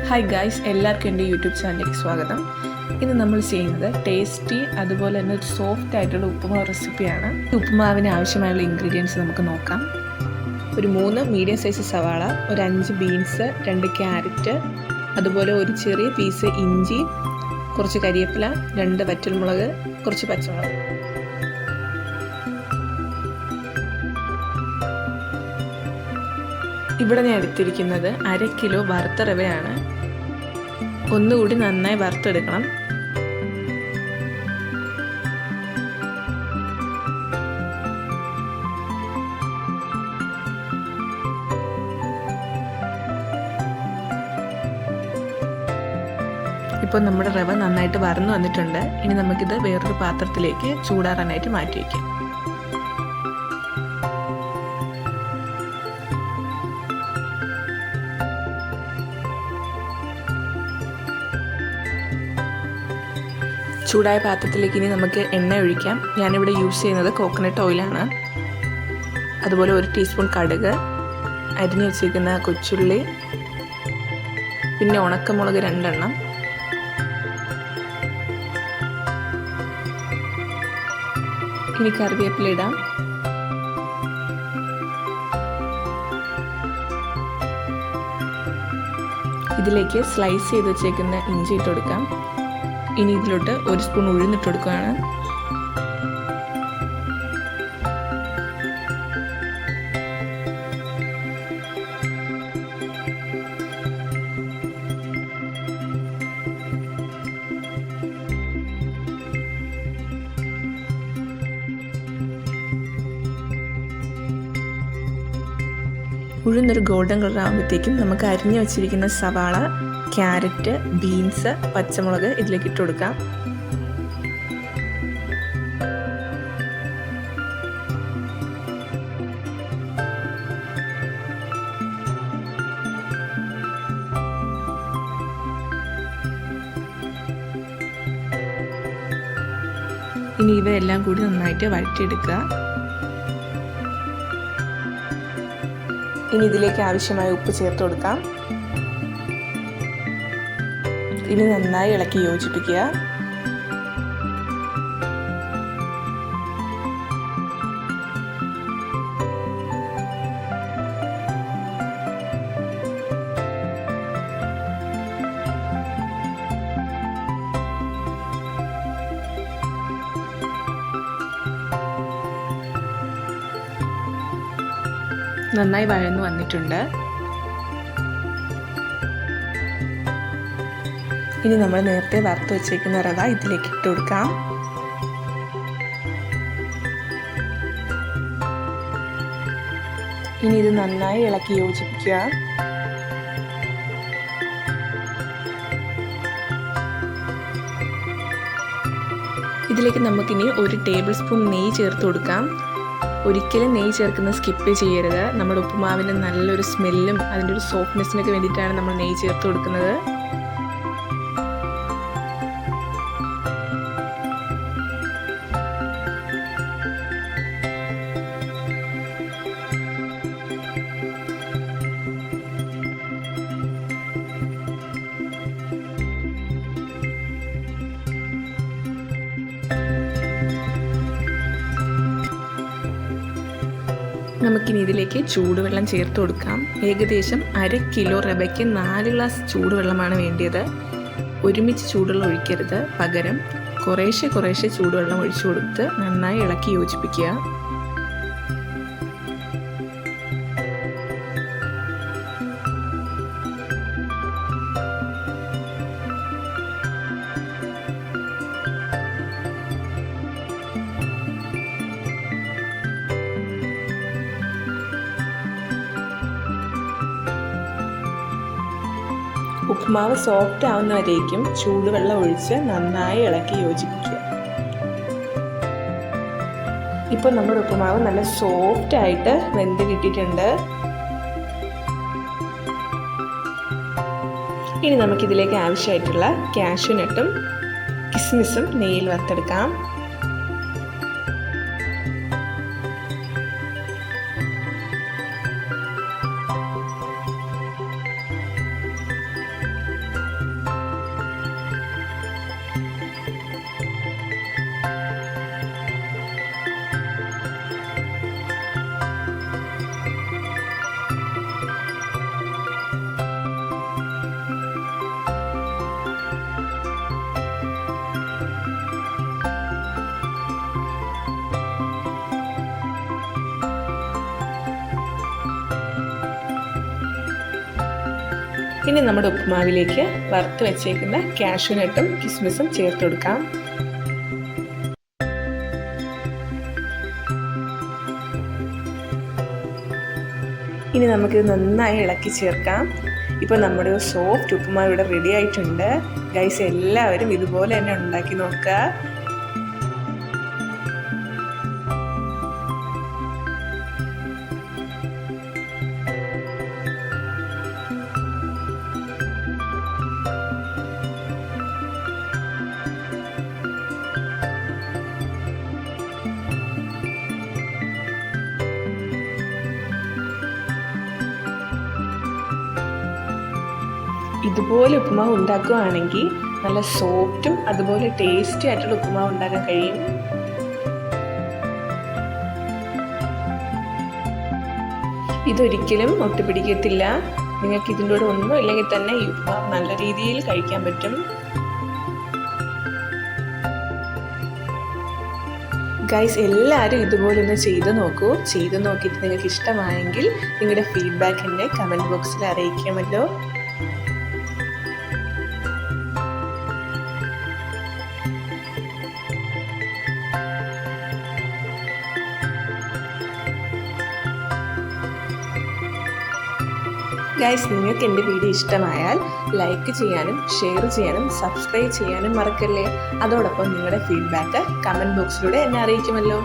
Hi guys, എല്ലാവർക്കും എൻ്റെ YouTube ചാനലിലേക്ക് സ്വാഗതം. ഇന്ന് നമ്മൾ ചെയ്യുന്നത് ടേസ്റ്റി അതുപോലെ തന്നെ ഒരു സോഫ്റ്റ് ആയിട്ടുള്ള ഉപ്പുമാവ് റെസിപ്പിയാണ്. ഉപ്പുമാവിന് ആവശ്യമായുള്ള ഇൻഗ്രീഡിയൻസ് നമുക്ക് നോക്കാം. ഒരു 3 മീഡിയം സൈസ് സവാള, ഒരു 5 ബീൻസ്, 2 ക്യാരറ്റ്, അതുപോലെ ഒരു ചെറിയ പീസ് ഇഞ്ചി, കുറച്ച് കരിവേപ്പില, 2 വറ്റൽമുളക്, കുറച്ച് പച്ചമുളക്. ഇവിടെ ഞാൻ എടുത്തിരിക്കുന്നത് 1/2 കിലോ വറുത്ത റവയാണ്. ഒന്നുകൂടി നന്നായി വറുത്തെടുക്കണം. ഇപ്പോൾ നമ്മുടെ റവ നന്നായിട്ട് വറന്നു വന്നിട്ടുണ്ട്. ഇനി നമുക്കിത് വേറൊരു പാത്രത്തിലേക്ക് ചൂടാറാനായിട്ട് മാറ്റി വയ്ക്കാം. ചൂടായ പാത്രത്തിലേക്ക് ഇനി നമുക്ക് എണ്ണ ഒഴിക്കാം. ഞാനിവിടെ യൂസ് ചെയ്യുന്നത് കോക്കനട്ട് ഓയിലാണ്. അതുപോലെ 1 ടീസ്പൂൺ കടുക്, അരിഞ്ഞു വെച്ചിരിക്കുന്ന കൊച്ചുള്ളി, പിന്നെ ഉണക്കമുളക് 2 എണ്ണം, ഇനി കറിവേപ്പില ഇടാം. ഇതിലേക്ക് സ്ലൈസ് ചെയ്ത് വെച്ചേക്കുന്ന ഇഞ്ചി ഇട്ട് കൊടുക്കാം. ഇനി ഇതിലോട്ട് 1 സ്പൂൺ ഉഴുന്നിട്ട് കൊടുക്കുകയാണ്. ഉഴുന്നൊരു ഗോൾഡൻ കളർ ആകുമ്പോഴത്തേക്കും നമുക്ക് അരിഞ്ഞു വെച്ചിരിക്കുന്ന സവാള, ക്യാരറ്റ്, ബീൻസ്, പച്ചമുളക് ഇതിലേക്ക് ഇട്ട് കൊടുക്കാം. ഇനി ഇവയെല്ലാം കൂടി നന്നായിട്ട് വഴറ്റിയെടുക്കുക. ഇനി ഇതിലേക്ക് ആവശ്യമായ ഉപ്പ് ചേർത്ത് കൊടുക്കാം. ഇനി നന്നായി ഇളക്കി യോജിപ്പിക്കുക. നന്നായി വഴന്നു വന്നിട്ടുണ്ട്. ഇനി നമ്മൾ നേരത്തെ വറുത്ത് വെച്ചേക്കുന്ന റവ ഇതിലേക്ക് ഇട്ട് കൊടുക്കാം. ഇനി ഇത് നന്നായി ഇളക്കി യോജിപ്പിക്കുക. ഇതിലേക്ക് നമുക്കിനി 1 ടേബിൾ സ്പൂൺ നെയ്യ് ചേർത്ത് കൊടുക്കാം. ഒരിക്കലും നെയ്യ് ചേർക്കുന്നത് സ്കിപ്പ് ചെയ്യരുത്. നമ്മുടെ ഉപ്പുമാവിന് നല്ലൊരു സ്മെല്ലും അതിൻ്റെ ഒരു സോഫ്റ്റ്നെസ്സിനൊക്കെ വേണ്ടിയിട്ടാണ് നമ്മൾ നെയ്യ് ചേർത്ത് കൊടുക്കുന്നത്. നമുക്കിനി ഇതിലേക്ക് ചൂടുവെള്ളം ചേർത്ത് കൊടുക്കാം. ഏകദേശം 1/2 കിലോ റവയ്ക്ക് 4 ഗ്ലാസ് ചൂടുവെള്ളമാണ് വേണ്ടിയത്. ഒരുമിച്ച് ചൂടുവെള്ളം ഒഴിക്കരുത്, പകരം കുറേശ്ശെ ചൂടുവെള്ളം ഒഴിച്ചു കൊടുത്ത് നന്നായി ഇളക്കി യോജിപ്പിക്കുക. ഉപ്പുമാവ് സോഫ്റ്റ് ആവുന്നവരേക്കും ചൂടുവെള്ളം ഒഴിച്ച് നന്നായി ഇളക്കി യോജിപ്പിക്കുക. ഇപ്പോൾ നമ്മുടെ ഉപ്പുമാവ് നല്ല സോഫ്റ്റ് ആയിട്ട് വെന്ത് കിട്ടിയിട്ടുണ്ട്. ഇനി നമുക്കിതിലേക്ക് ആവശ്യമായിട്ടുള്ള കാഷ്യൂനട്ടും കിസ്മിസും നെയ്യിൽ വറുത്തെടുക്കാം. ഇനി നമ്മുടെ ഉപ്പുമാവിലേക്ക് വറുത്ത് വെച്ചേക്കുന്ന കാഷ്യൂനട്ടും കിസ്മിസും ചേർത്ത് കൊടുക്കാം. ഇനി നമുക്കിത് നന്നായി ഇളക്കി ചേർക്കാം. ഇപ്പോൾ നമ്മുടെ സോഫ്റ്റ് ഉപ്പുമാവ് ഇവിടെ റെഡി ആയിട്ടുണ്ട്. ഗൈസ്, എല്ലാവരും ഇതുപോലെ തന്നെ ഉണ്ടാക്കി നോക്കുക. ഇതുപോലെ ഉപ്പുമാവ് ഉണ്ടാക്കുകയാണെങ്കിൽ നല്ല സോഫ്റ്റും അതുപോലെ ടേസ്റ്റി ആയിട്ടുള്ള ഉപ്പുമാവ് ഉണ്ടാക്കാൻ കഴിയും. ഇതൊരിക്കലും ഒട്ടുപിടിക്കത്തില്ല. നിങ്ങൾക്ക് ഇതിൻ്റെ കൂടെ ഒന്നും ഇല്ലെങ്കിൽ തന്നെ ഈ ഉപ്പുമാവ് നല്ല രീതിയിൽ കഴിക്കാൻ പറ്റും. ഗൈസ്, എല്ലാവരും ഇതുപോലെ ഒന്ന് ചെയ്ത് നോക്കൂ. ചെയ്ത് നോക്കിയിട്ട് നിങ്ങൾക്ക് ഇഷ്ടമായെങ്കിൽ നിങ്ങളുടെ ഫീഡ്ബാക്ക് എന്നെ കമൻറ്റ് ബോക്സിൽ അറിയിക്കാമല്ലോ. ഗൈസ്, നിങ്ങൾക്ക് എൻ്റെ വീഡിയോ ഇഷ്ടമായാൽ ലൈക്ക് ചെയ്യാനും ഷെയർ ചെയ്യാനും സബ്സ്ക്രൈബ് ചെയ്യാനും മറക്കല്ലേ. അതോടൊപ്പം നിങ്ങളുടെ ഫീഡ്ബാക്ക് കമൻറ്റ് ബോക്സിലൂടെ എന്നെ അറിയിക്കുമല്ലോ.